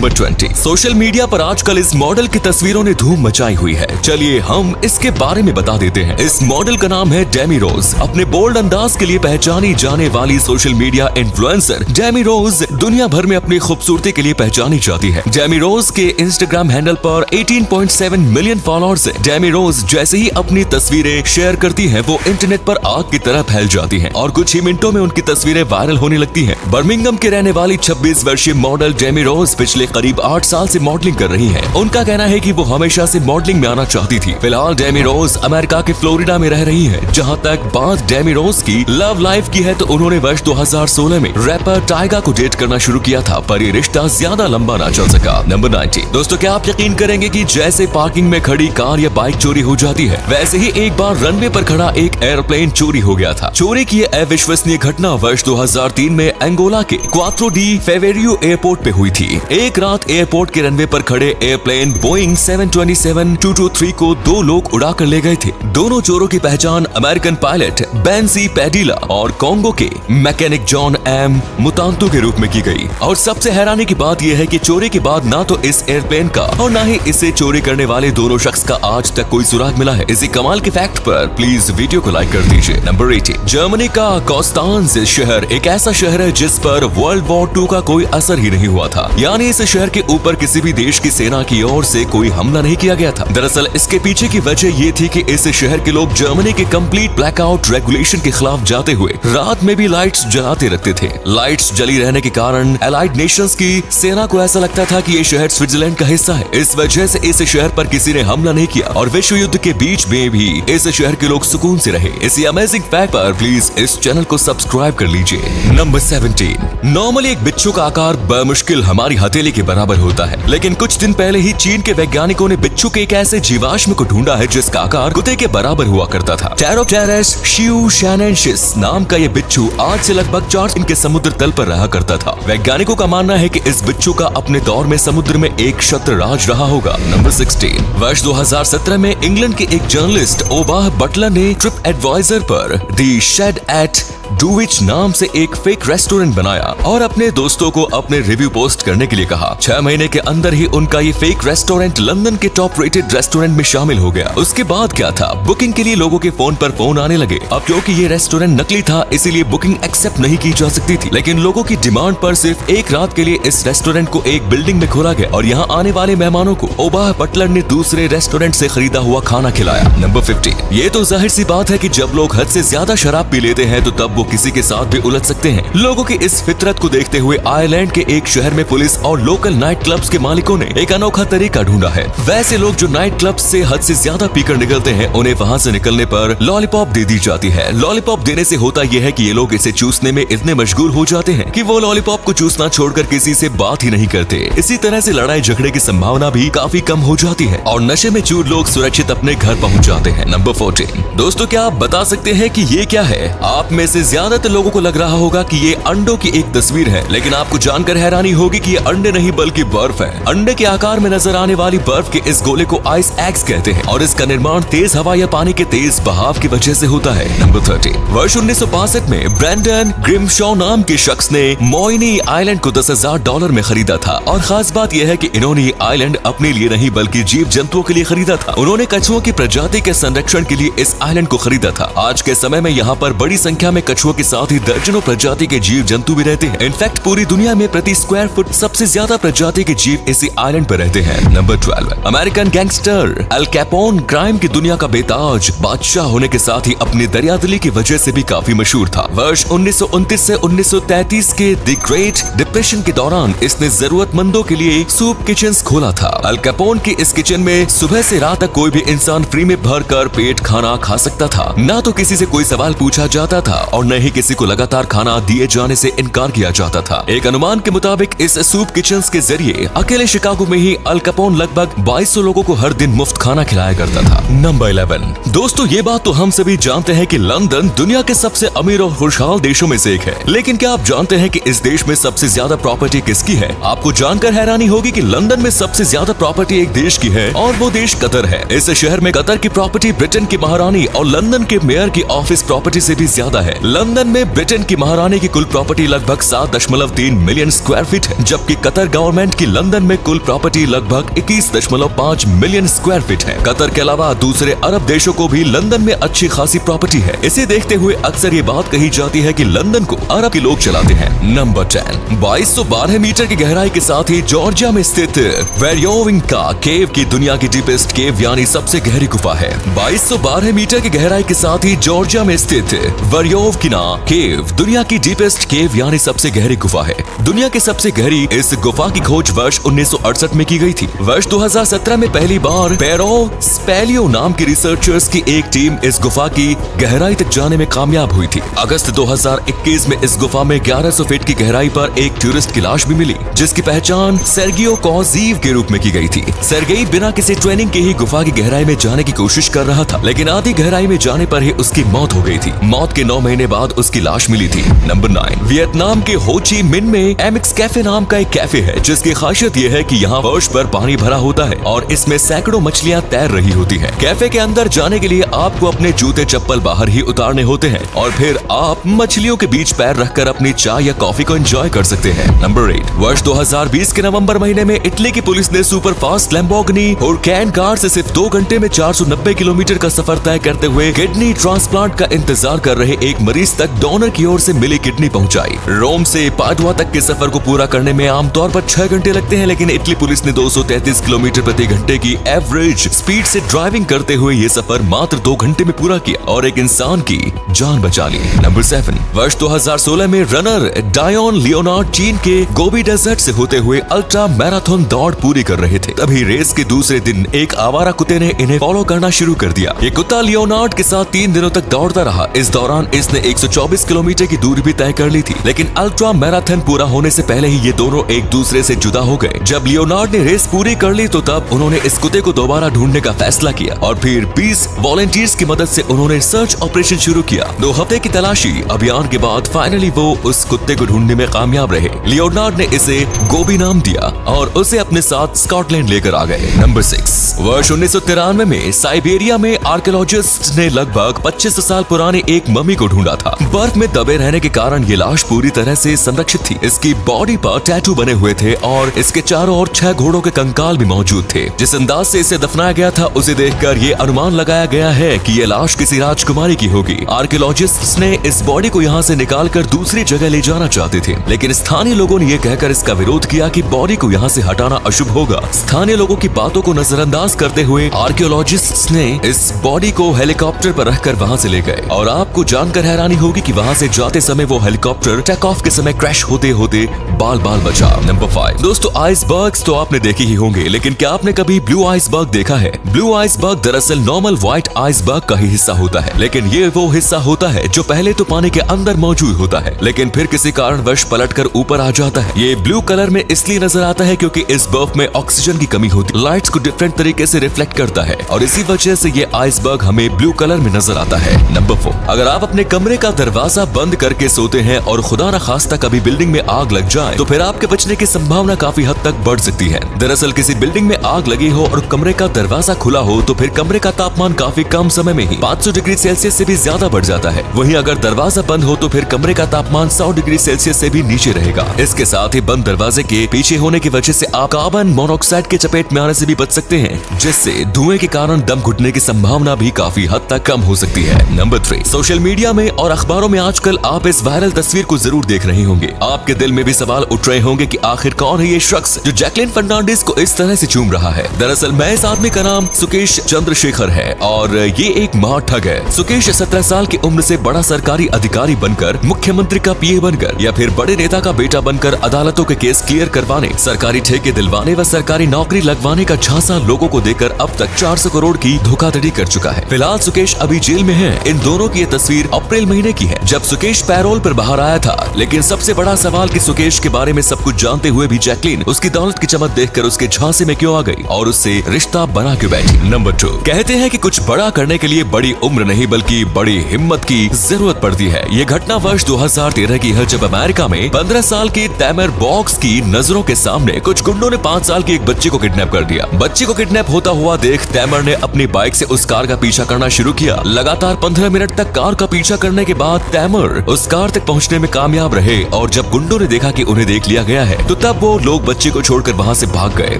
Number 20। Social media पर आजकल इस मॉडल की तस्वीरों ने धूम मचाई हुई है। चलिए हम इसके बारे में बता देते हैं। इस मॉडल का नाम है डेमी रोज। अपने बोल्ड अंदाज के लिए पहचानी जाने वाली सोशल मीडिया इन्फ्लुएंसर डेमी रोज दुनिया भर में अपनी खूबसूरती के लिए पहचानी जाती है। डेमी रोज के इंस्टाग्राम हैंडल पर 18.7 मिलियन फॉलोअर्स हैं। डेमी रोज जैसे ही अपनी तस्वीरें शेयर करती है वो इंटरनेट पर आग की तरह फैल जाती है और कुछ ही मिनटों में उनकी तस्वीरें वायरल होने लगती हैं। बर्मिंघम के रहने वाली 26 वर्षीय मॉडल डेमी रोज पिछले करीब 8 साल से मॉडलिंग कर रही है। उनका कहना है कि वो हमेशा से मॉडलिंग में आना चाहती थी। फिलहाल डेमी रोज अमेरिका के फ्लोरिडा में रह रही है। जहां तक बात डेमी रोज की लव लाइफ की है तो उन्होंने वर्ष 2016 में रैपर टाइगा को डेट करना शुरू किया था, पर ये रिश्ता ज्यादा लंबा ना चल सका। नंबर 90। दोस्तों क्या आप यकीन करेंगे कि जैसे पार्किंग में खड़ी कार या बाइक चोरी हो जाती है, वैसे ही एक बार रनवे पर खड़ा एक एयरप्लेन चोरी हो गया था। चोरी की अविश्वसनीय घटना वर्ष 2003 में अंगोला के क्वात्रो डी फेवेरियो एयरपोर्ट पे हुई थी। एक रात एयरपोर्ट के रनवे पर खड़े एयरप्लेन बोइंग 727-223 को 2 लोग उड़ा कर ले गए थे। दोनों चोरों की पहचान अमेरिकन पायलट बेन सी पैडिला और कॉन्गो के मैकेनिक जॉन एम मुतांतो के रूप में की गई। और सबसे हैरानी की बात यह है कि चोरी के बाद ना तो इस एयरप्लेन का और ना ही इसे चोरी करने वाले दोनों शख्स का आज तक कोई सुराग मिला है। इसी कमाल के फैक्ट पर प्लीज वीडियो को लाइक कर दीजिए। नंबर 80। जर्मनी का कॉस्तांज शहर एक ऐसा शहर है जिस पर वर्ल्ड वॉर 2 का कोई असर ही नहीं हुआ था। यानी इस शहर के ऊपर किसी भी देश की सेना की ओर से कोई हमला नहीं किया गया था। दरअसल इसके पीछे की वजह ये थी कि इस शहर के लोग जर्मनी के कंप्लीट ब्लैकआउट रेगुलेशन के खिलाफ जाते हुए रात में भी लाइट्स जलाते रखते थे। लाइट्स जली रहने के कारण एलाइड नेशंस की सेना को ऐसा लगता था कि ये शहर स्विट्जरलैंड का हिस्सा है। इस वजह से इस शहर पर किसी ने हमला नहीं किया और विश्व युद्ध के बीच में भी इस शहर के लोग सुकून से रहे। इसी अमेजिंग फैक्ट पर प्लीज इस चैनल को सब्सक्राइब कर लीजिए। नंबर 17। नॉर्मली एक बिच्छू का आकार बमुश्किल हमारी हथेली के बराबर होता है, लेकिन कुछ दिन पहले ही चीन के वैज्ञानिकों ने बिच्छू के एक ऐसे जीवाश्म को ढूंढा है जिसका आकार कुत्ते के बराबर हुआ करता था। टेरोप्टेरस शिउशैनेंसिस नाम का ये बिच्छू आज से लगभग 4 दिन के समुद्र तल पर रहा करता था। वैज्ञानिकों का मानना है कि इस बिच्छू का अपने दौर में समुद्र में एक छत्र राज रहा होगा। नंबर 16। वर्ष 2017 में इंग्लैंड के एक जर्नलिस्ट ओबाह बटलर ने ट्रिप एडवाइजर पर दी शेड एट डुविच नाम से एक फेक रेस्टोरेंट बनाया और अपने दोस्तों को अपने रिव्यू पोस्ट करने के लिए कहा। 6 महीने के अंदर ही उनका ये फेक रेस्टोरेंट लंदन के टॉप रेटेड रेस्टोरेंट में शामिल हो गया। उसके बाद क्या था, बुकिंग के लिए लोगों के फोन पर फोन आने लगे। अब क्योंकि ये रेस्टोरेंट नकली था इसीलिए बुकिंग एक्सेप्ट नहीं की जा सकती थी, लेकिन लोगों की डिमांड पर सिर्फ एक रात के लिए इस रेस्टोरेंट को एक बिल्डिंग में खोला गया और यहाँ आने वाले मेहमानों को ओबाह बटलर ने दूसरे रेस्टोरेंट से खरीदा हुआ खाना खिलाया। नंबर 50। ये तो जाहिर सी बात है कि जब लोग हद से ज्यादा शराब पी लेते हैं तो तब वो किसी के साथ भी उलझ सकते हैं। लोगों की इस फितरत को देखते हुए आयरलैंड के एक शहर में पुलिस और लोकल नाइट क्लब्स के मालिकों ने एक अनोखा तरीका ढूंढा है। वैसे लोग जो नाइट क्लब से हद से ज्यादा पीकर निकलते हैं उन्हें वहां से निकलने पर लॉलीपॉप दे दी जाती है। लॉलीपॉप देने से होता यह है कि ये लोग इसे चूसने में इतने मशगूल हो जाते हैं कि वो लॉलीपॉप को चूसना छोड़कर किसी से बात ही नहीं करते। इसी तरह से लड़ाई झगड़े की संभावना भी काफी कम हो जाती है और नशे में चूर लोग सुरक्षित अपने घर पहुंच जाते हैं। नंबर 14। दोस्तों क्या आप बता सकते हैं कि ये क्या है? आप में से ज्यादातर लोगों को लग रहा होगा कि ये अंडों की एक तस्वीर है, लेकिन आपको जानकर हैरानी होगी कि ये अंडे नहीं बल्कि बर्फ है। अंडे के आकार में नजर आने वाली बर्फ के इस गोले को आइस एग्स कहते हैं और इसका निर्माण तेज हवा या पानी के तेज बहाव की वजह से होता है। नंबर 30। वर्ष 1962 में ब्रैंडन ग्रिमशॉ नाम के शख्स ने मोइनी आइलैंड को $10,000 में खरीदा था और खास बात यह है कि इन्होंने ये आइलैंड अपने लिए नहीं बल्कि जीव जंतुओं के लिए खरीदा था। उन्होंने कछुओं की प्रजाति के संरक्षण के लिए इस आइलैंड को खरीदा था। आज के समय में यहाँ पर बड़ी संख्या में कछुओं के साथ ही दर्जनों प्रजाति के जीव जंतु भी रहते हैं। इनफैक्ट पूरी दुनिया में प्रति स्क्वायर फुट सबसे ज्यादा प्रजाति के जीव इसी आइलैंड पर रहते हैं। Number 12। American gangster Al Capone crime की दुनिया का बेताज बादशाह होने के साथ ही अपनी दरियादिली की वजह से भी काफी मशहूर था। वर्ष 1929 से 1933 के द ग्रेट डिप्रेशन के दौरान इसने जरूरतमंदों के लिए सूप किचन खोला था। अल कैपोन की इस किचन में सुबह से रात तक कोई भी इंसान फ्री में भर कर पेट खाना खा सकता था। ना तो किसी से कोई सवाल पूछा जाता था और न ही किसी को लगातार खाना दिए जाने से इनकार किया जाता था। एक अनुमान के मुताबिक इस सूप किचन्स के जरिए अकेले शिकागो में ही अल कैपोन लगभग 2200 लोगों को हर दिन मुफ्त खाना खिलाया करता था। नंबर 11। दोस्तों ये बात तो हम सभी जानते हैं कि लंदन दुनिया के सबसे अमीर और खुशहाल देशों में से एक है, लेकिन क्या आप जानते हैं कि इस देश में सबसे ज्यादा प्रॉपर्टी किसकी है? आपको जानकर हैरानी होगी कि लंदन में सबसे ज्यादा प्रॉपर्टी एक देश की है और वो देश कतर है। इस शहर में कतर की प्रॉपर्टी ब्रिटेन की महारानी और लंदन के मेयर की ऑफिस प्रॉपर्टी से भी ज्यादा है। लंदन में ब्रिटेन की महारानी की कुल प्रॉपर्टी लगभग 7.3 मिलियन स्क्वायर फीट है, जबकि कतर गवर्नमेंट की लंदन में कुल प्रॉपर्टी लगभग 21.5 मिलियन स्क्वायर फीट है। कतर के अलावा दूसरे अरब देशों को भी लंदन में अच्छी खासी प्रॉपर्टी है। इसे देखते हुए अक्सर ये बात कही जाती है कि लंदन को अरब के लोग चलाते हैं। नंबर 10, 2212 मीटर की गहराई के साथ ही जॉर्जिया में स्थित वेरियोविंका केव की दुनिया की डीपेस्ट केव यानी सबसे गहरी गुफा है। 2212 मीटर की गहराई के साथ ही जॉर्जिया में स्थित वेरियोविंका केव दुनिया की डीपेस्ट केव यानी सबसे गहरी गुफा है। दुनिया की सबसे गहरी इस गुफा की खोज वर्ष 1968 में की गई थी। वर्ष 2017 में पहली बार पेरो स्पेलियो नाम की रिसर्चर्स की एक टीम इस गुफा की गहराई तक जाने में कामयाब हुई थी। अगस्त 2021 में इस गुफा में 1100 फीट की गहराई पर एक टूरिस्ट की लाश भी मिली, जिसकी पहचान सेर्गियो कोजीव के रूप में की गई थी। सेर्गेई बिना किसी ट्रेनिंग के ही गुफा की गहराई में जाने की कोशिश कर रहा था, लेकिन आधी गहराई में जाने पर ही उसकी मौत हो गई थी। मौत के 9 महीने बाद उसकी लाश मिली थी। नंबर 9, वियतनाम के हो ची मिन में एमिक्स कैफे नाम का एक कैफे है, जिसकी खासियत यह है कि यहाँ फर्श पर पानी भरा होता है और इसमें सैकड़ों मछलियाँ तैर रही होती है। कैफे के अंदर जाने के लिए आपको अपने जूते चप्पल बाहर ही उतारने होते हैं और फिर आप मछलियों के बीच पैर रखकर अपनी चाय या कॉफी को एंजॉय कर सकते हैं। नंबर 8, वर्ष 2020 के नवंबर महीने में इटली की पुलिस ने सुपर फास्ट लैम्बोर्गिनी हुरैकन कार से सिर्फ 2 घंटे में 490 किलोमीटर का सफर तय करते हुए किडनी ट्रांसप्लांट का इंतजार कर रहे एक मरीज तक डोनर की ओर से मिली किडनी पहुंचाई। रोम से पादुआ तक के सफर को पूरा करने में आमतौर पर 6 घंटे लगते हैं, लेकिन इटली पुलिस ने 233 किलोमीटर प्रति घंटे की एवरेज स्पीड से ड्राइविंग करते हुए ये सफर मात्र 2 घंटे में पूरा किया और एक इंसान की जान बचा ली। नंबर 7, वर्ष 2016 में रनर डायोन लियोनार्ड चीन के गोबी डेजर्ट से होते हुए अल्ट्रा मैराथन दौड़ पूरी कर रहे थे। तभी रेस के दूसरे दिन एक आवारा कुत्ते ने इन्हें फॉलो करना शुरू कर दिया। ये कुत्ता लियोनार्ड के साथ 3 दिनों तक दौड़ता रहा। इस दौरान इसने 124 किलोमीटर की दूरी भी तय कर ली थी, लेकिन अल्ट्रा मैराथन पूरा होने से पहले ही ये दोनों एक दूसरे से जुदा हो गए। जब लियोनार्ड ने रेस पूरी कर ली तो तब उन्होंने इस कुत्ते को दोबारा ढूंढने का फैसला किया और फिर 20 वॉलंटियर्स की मदद से उन्होंने सर्च ऑपरेशन शुरू किया। 2 हफ्ते की तलाशी अभियान के बाद फाइनली वो उस कुत्ते को ढूंढने में कामयाब रहे। लियोनार्ड ने इसे गोबी नाम दिया और उसे अपने साथ स्कॉटलैंड लेकर आ गए। नंबर 6, वर्ष 1993 में साइबेरिया में आर्कियोलॉजिस्ट ने लगभग 2500 साल पुराने एक मम्मी को ढूंढा था। बर्फ में दबे रहने के कारण ये लाश पूरी तरह से संरक्षित थी। इसकी बॉडी पर टैटू बने हुए थे और इसके चारों ओर 6 घोड़ों के कंकाल भी मौजूद थे। जिस अंदाज से इसे दफनाया गया था उसे देखकर ये अनुमान लगाया गया है कि ये लाश किसी राजकुमारी की होगी। आर्कियोलॉजिस्ट्स ने इस बॉडी को यहाँ से निकालकर दूसरी जगह ले जाना चाहते थे, लेकिन स्थानीय लोगों ने यह कहकर इसका विरोध किया कि बॉडी को यहाँ से हटाना अशुभ होगा। स्थानीय लोगों की बातों को नजरअंदाज करते हुए आर्कियोलॉजिस्ट्स ने इस बॉडी को हेलीकॉप्टर पर रखकर वहाँ से ले गए और आपको जानकर हैरानी होगी कि वहाँ से जाते समय वो हेलीकॉप्टर टेक ऑफ के समय क्रैश होते होते बाल बाल बचा। नंबर 5, दोस्तों आइसबर्ग्स तो आपने देखे ही होंगे, लेकिन क्या आपने कभी ब्लू आइसबर्ग देखा है? ब्लू आइसबर्ग दरअसल नॉर्मल व्हाइट आइसबर्ग का ही हिस्सा होता है, लेकिन ये वो हिस्सा होता है जो पहले तो पानी के अंदर मौजूद होता है, लेकिन फिर किसी कारणवश पलटकर ऊपर आ जाता है। ये ब्लू कलर में इसलिए नजर आता है क्योंकि इस बर्फ में ऑक्सीजन की कमी होती है, लाइट्स को डिफरेंट तरीके से रिफ्लेक्ट करता है और इसी वजह से ये आइसबर्ग हमें ब्लू कलर में नजर आता है। नंबर 4, अगर आप अपने कमरे का दरवाजा बंद करके सोते हैं और खुदा न खास्ता कभी बिल्डिंग में आग लग जाए तो फिर आपके बचने की संभावना काफी हद तक बढ़ सकती है। दरअसल किसी बिल्डिंग में आग लगी हो और कमरे का दरवाजा खुला हो तो फिर कमरे का तापमान काफी कम समय में ही 500 डिग्री सेल्सियस से भी ज्यादा बढ़ जाता है। वहीं अगर दरवाजा बंद हो तो फिर कमरे का तापमान 100 डिग्री सेल्सियस से भी नीचे रहेगा। इसके साथ ही बंद दरवाजे के पीछे होने की वजह से आप कार्बन मोनोऑक्साइड के चपेट में आने से भी बच सकते हैं, जिससे धुएं के कारण दम घुटने की संभावना भी काफी हद तक कम हो सकती है। नंबर 3, सोशल मीडिया में और अखबारों में आजकल आप इस वायरल तस्वीर को जरूर देख रहे होंगे। आपके दिल में भी सवाल उठ रहे होंगे कि आखिर कौन है ये शख्स जो जैकलिन फर्नांडिस को इस तरह से चूम रहा है। दरअसल मैं इस आदमी का नाम सुकेश चंद्रशेखर है और ये एक महाठग है। सुकेश 17 साल की उम्र से बड़ा सरकारी अधिकारी बनकर, मुख्यमंत्री का पीए बनकर या फिर बड़े नेता का बेटा बनकर अदालतों के केस क्लियर करवाने, सरकारी ठेके दिलवाने व सरकारी नौकरी लगवाने का झांसा लोगों को देकर अब तक 400 करोड़ की धोखाधड़ी कर चुका है। फिलहाल सुकेश अभी जेल में है। इन दोनों की ये तस्वीर अप्रैल महीने की है जब सुकेश पैरोल पर बाहर आया था। लेकिन सबसे बड़ा सवाल कि सुकेश के बारे में सब कुछ जानते हुए भी जैकलिन उसकी दौलत की चमक देखकर उसके झांसे में क्यों आ गई और उससे रिश्ता बना क्यों बैठी। नंबर 2, कहते हैं कि कुछ बड़ा करने के लिए बड़ी उम्र नहीं बल्कि बड़ी हिम्मत की जरूरत पड़ती है। ये घटना वर्ष 2013 की है जब अमेरिका में 15 साल की तैमर बॉक्स की नजरों के सामने कुछ गुंडों ने 5 साल की एक बच्ची को किडनैप कर दिया। बच्ची को किडनैप होता हुआ देख तैमर ने अपनी बाइक से उस कार का पीछा करना शुरू किया। लगातार 15 मिनट तक कार का पीछा करने जाने के बाद तैमर उस कार तक पहुंचने में कामयाब रहे और जब गुंडों ने देखा कि उन्हें देख लिया गया है तो तब वो लोग बच्ची को छोड़कर वहां से भाग गए।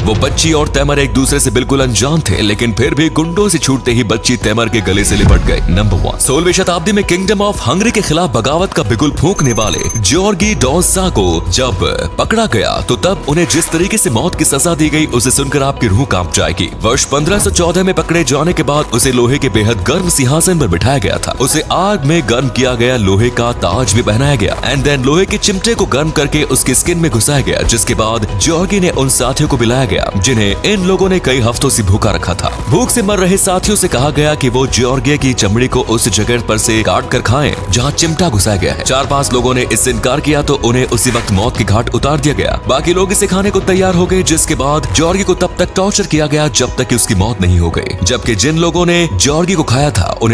वो बच्ची और तैमर एक दूसरे से बिल्कुल अनजान थे, लेकिन फिर भी गुंडों से छूटते ही बच्ची तैमर के गले से लिपट गए। नंबर 1, 16वीं शताब्दी में किंगडम ऑफ हंगरी के खिलाफ बगावत का बिगुल फूंकने वाले जॉर्गी डॉसा को जब पकड़ा गया तो तब उन्हें जिस तरीके से मौत की सजा दी गई उसे सुनकर आपकी रूह कांप जाएगी। वर्ष 1514 में पकड़े जाने के बाद उसे लोहे के बेहद गर्म सिंहासन पर बिठाया गया था। उसे आग में गर्म किया गया लोहे का ताज भी पहनाया गया एंड देन लोहे के चिमटे को गर्म करके उसकी स्किन में घुसाया गया, जिसके बाद जॉर्गी ने उन साथियों को पिलाया गया जिन्हें इन लोगों ने कई हफ्तों से भूखा रखा था। भूख से मर रहे साथियों से कहा गया कि वो जॉर्गी की चमड़ी को उस जगह पर से काट कर खाएं जहां चिमटा घुसाया गया है। 4-5 लोगों ने इससे इनकार किया तो उन्हें उसी वक्त मौत के घाट उतार दिया गया। बाकी लोग इसे खाने को तैयार हो गए, जिसके बाद जॉर्गी को तब तक टॉर्चर किया गया जब तक कि उसकी मौत नहीं हो गई। जबकि जिन लोगों ने जॉर्गी को खाया था उन्हें